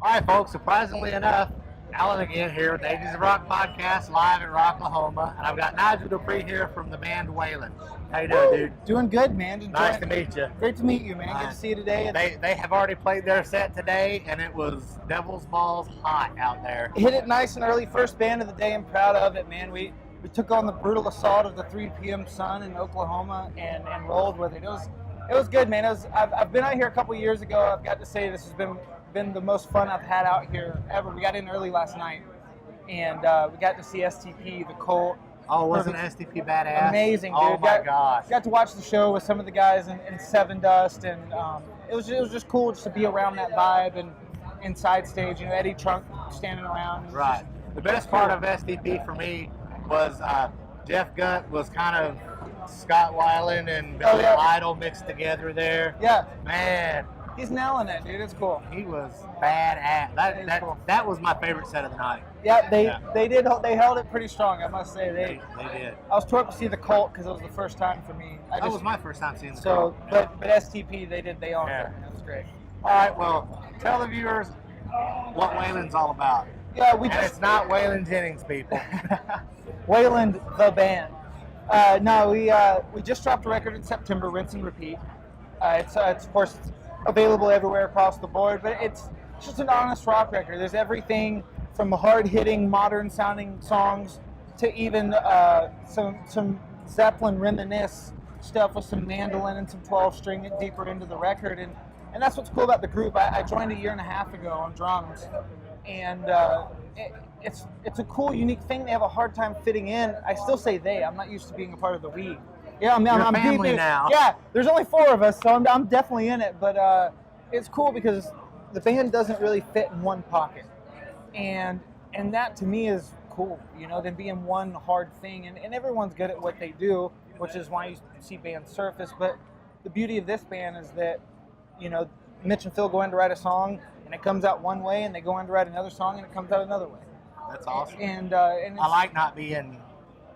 All right, folks, surprisingly enough, Alan again here with the 80s of Rock podcast live in Rocklahoma. And I've got Nigel Dupree here from the band Wayland. How you doing, dude? Doing good, man. Nice to meet you. Great to meet you, man. Good to see you today. They have already played their set today, and it was devil's balls hot out there. Hit it nice and early. First band of the day. I'm proud of it, man. We took on the brutal assault of the 3 p.m. sun in Oklahoma and rolled with it. It was good, man. I've been out here a couple years ago. I've got to say this has been the most fun I've had out here ever. We got in early last night, and we got to see STP, the Colt. Oh, wasn't STP badass? Amazing, dude. Oh my gosh. Got to watch the show with some of the guys in Seven Dust, and it was just cool just to be around that vibe and inside stage. You know, Eddie Trunk standing around. Right. The best part of STP for me was Jeff Gunt was kind of Scott Wayland and Billy Idol mixed together there. Yeah. Man. He's nailing it, dude. It's cool. He was badass. That was my favorite set of the night. Yeah, they held it pretty strong, I must say. They did. I was torqued to see the Colt because it was the first time for me. That was my first time seeing the Colt. But STP, they owned it. It was great. All right, well, tell the viewers what Wayland's all about. Yeah, it's not Waylon Jennings, people. Wayland, the band. No, we just dropped a record in September, Rinse and Repeat. It's of course available everywhere across the board, but it's just an honest rock record. There's everything from hard-hitting, modern-sounding songs to even some Zeppelin reminisce stuff with some mandolin and some 12-string deeper into the record, and that's what's cool about the group. I joined a year and a half ago on drums, and it's a cool, unique thing. They have a hard time fitting in. I still say they. I'm not used to being a part of the we. Yeah, I'm family now. Yeah, there's only 4 of us, so I'm definitely in it. But it's cool because the band doesn't really fit in one pocket, and that to me is cool. You know, than being one hard thing. And everyone's good at what they do, which is why you see bands surface. But the beauty of this band is that, you know, Mitch and Phil go in to write a song, and it comes out one way, and they go in to write another song, and it comes out another way. That's awesome. And I like not being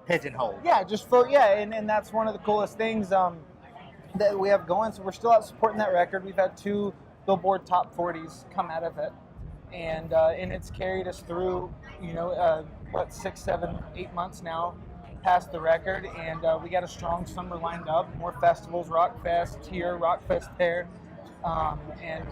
pigeonholed. Yeah, and that's one of the coolest things that we have going. So we're still out supporting that record. We've had 2 Billboard Top 40s come out of it, and it's carried us through, you know, 6, 7, 8 months now past the record, and we got a strong summer lined up. More festivals, Rock Fest here, Rock Fest there, and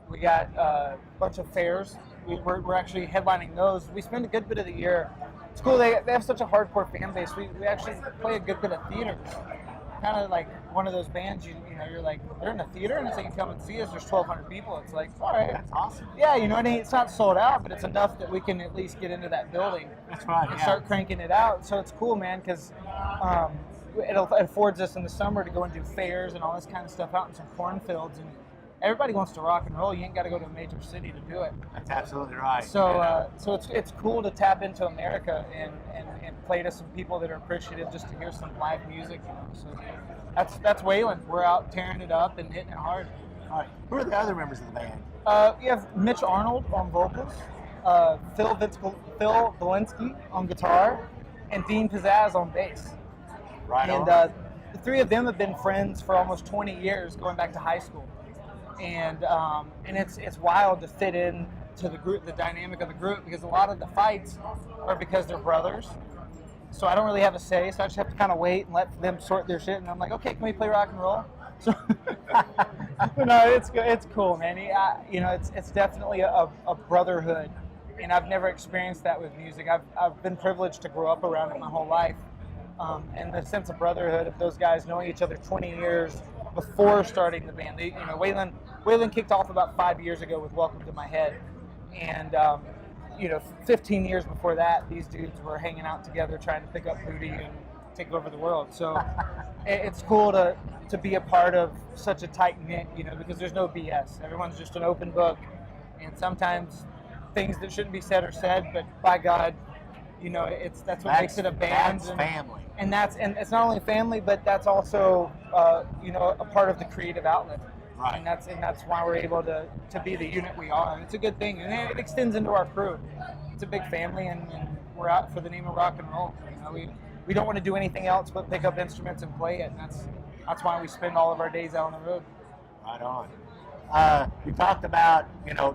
we got a bunch of fairs. We're actually headlining those. We spend a good bit of the year. It's cool. They have such a hardcore fan base. We actually play a good bit of theaters. Kind of like one of those bands, you know, you're like, they're in a theater, and it's like, you come and see us, there's 1,200 people. It's like, all right. That's awesome. Yeah, you know what I mean? It's not sold out, but it's enough that we can at least get into that building. That's right. And start cranking it out. So it's cool, man, because it affords us in the summer to go and do fairs and all this kind of stuff out in some cornfields, and everybody wants to rock and roll. You ain't got to go to a major city to do it. That's absolutely right. So, so it's cool to tap into America and play to some people that are appreciative just to hear some live music. You know? So that's Wayland. We're out tearing it up and hitting it hard. All right. Who are the other members of the band? We have Mitch Arnold on vocals, Phil Valinsky on guitar, and Dean Pizzazz on bass. Right. And the 3 of them have been friends for almost 20 years, going back to high school. And it's wild to fit in to the group, the dynamic of the group, because a lot of the fights are because they're brothers. So I don't really have a say, so I just have to kind of wait and let them sort their shit. And I'm like, okay, can we play rock and roll? So no, it's cool, man. You know, it's definitely a brotherhood, and I've never experienced that with music. I've been privileged to grow up around it my whole life, and the sense of brotherhood of those guys knowing each other 20 years before starting the band. You know, Wayland kicked off about 5 years ago with Welcome to My Head, and you know, 15 years before that, these dudes were hanging out together trying to pick up booty and take over the world. So it's cool to be a part of such a tight knit, you know, because there's no BS. Everyone's just an open book, and sometimes things that shouldn't be said are said, but by God, you know, that's what makes it a band. That's family. And it's not only family, but that's also you know, a part of the creative outlet. Right. And that's why we're able to be the unit we are. And it's a good thing, and it extends into our crew. It's a big family, and we're out for the name of rock and roll. You know, we don't want to do anything else but pick up instruments and play it, and that's why we spend all of our days out on the road. Right on. You talked about,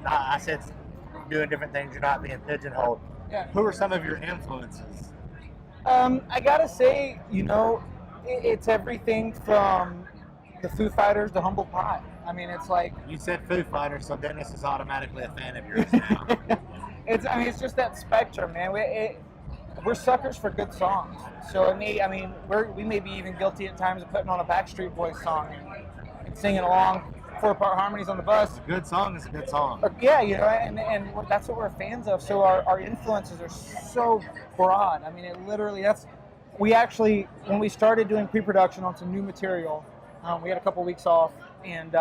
I said doing different things, you're not being pigeonholed. Yeah. Who are some of your influences? I gotta say, it's everything from the Foo Fighters to Humble Pie. I mean, it's like You said Foo Fighters, so Dennis is automatically a fan of yours now. it's just that spectrum, man. We're suckers for good songs. So we may be even guilty at times of putting on a Backstreet Boys song and singing along 4-part harmonies on the bus. A good song is a good song. Yeah, and that's what we're fans of. So our influences are so broad. I mean, we actually, when we started doing pre-production on some new material, we had a couple weeks off, and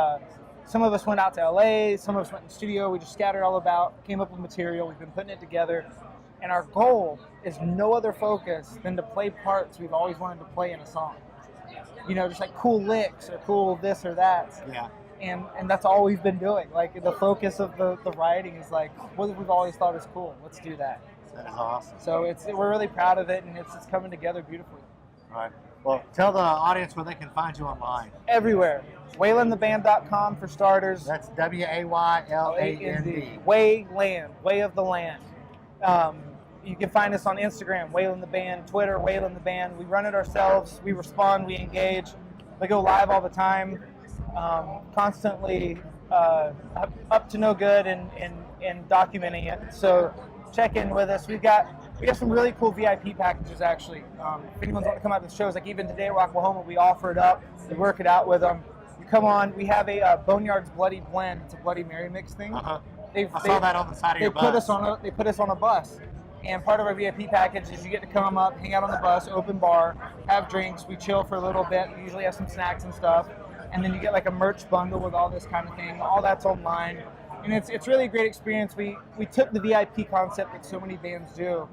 some of us went out to LA, some of us went in the studio, we just scattered all about, came up with material, we've been putting it together, and our goal is no other focus than to play parts we've always wanted to play in a song. Just like cool licks or cool this or that. Yeah. And that's all we've been doing. Like the focus of the writing is like what we've always thought is cool. Let's do that. That is awesome. So we're really proud of it, and it's coming together beautifully. All right. Well, tell the audience where they can find you online. Everywhere. WaylandTheBand.com for starters. That's WAYLAND. Wayland, Way of the Land. You can find us on Instagram, Wayland the Band, Twitter, Wayland the Band. We run it ourselves. We respond. We engage. We go live all the time. Constantly up to no good and documenting it. So check in with us. We have some really cool VIP packages actually. If anyone's want to come out to the shows, like even today, Rocklahoma, we offer it up. We work it out with them. You come on. We have a Boneyard's Bloody Blend. It's a Bloody Mary mix thing. I saw that on the side of your bus. They put us on a bus. And part of our VIP package is you get to come up, hang out on the bus, open bar, have drinks. We chill for a little bit. We usually have some snacks and stuff. And then you get like a merch bundle with all this kind of thing. All that's online. And it's really a great experience. We took the VIP concept that so many bands do,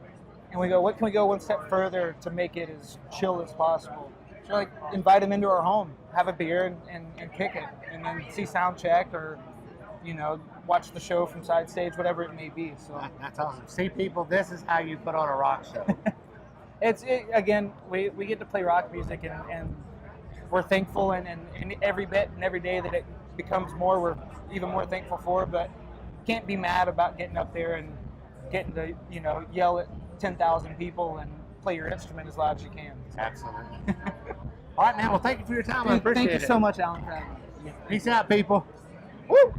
and we go, what can we go one step further to make it as chill as possible? So like invite them into our home, have a beer and kick it, and then see sound check or, watch the show from side stage, whatever it may be. So that's awesome. See, people, this is how you put on a rock show. Again, we get to play rock music, and we're thankful, and every bit and every day that it becomes more, we're even more thankful for. But can't be mad about getting up there and getting to yell at 10,000 people and play your instrument as loud as you can. Absolutely. All right, man. Well, thank you for your time. I appreciate it. Thank you so much, Alan. Peace out, people. Woo!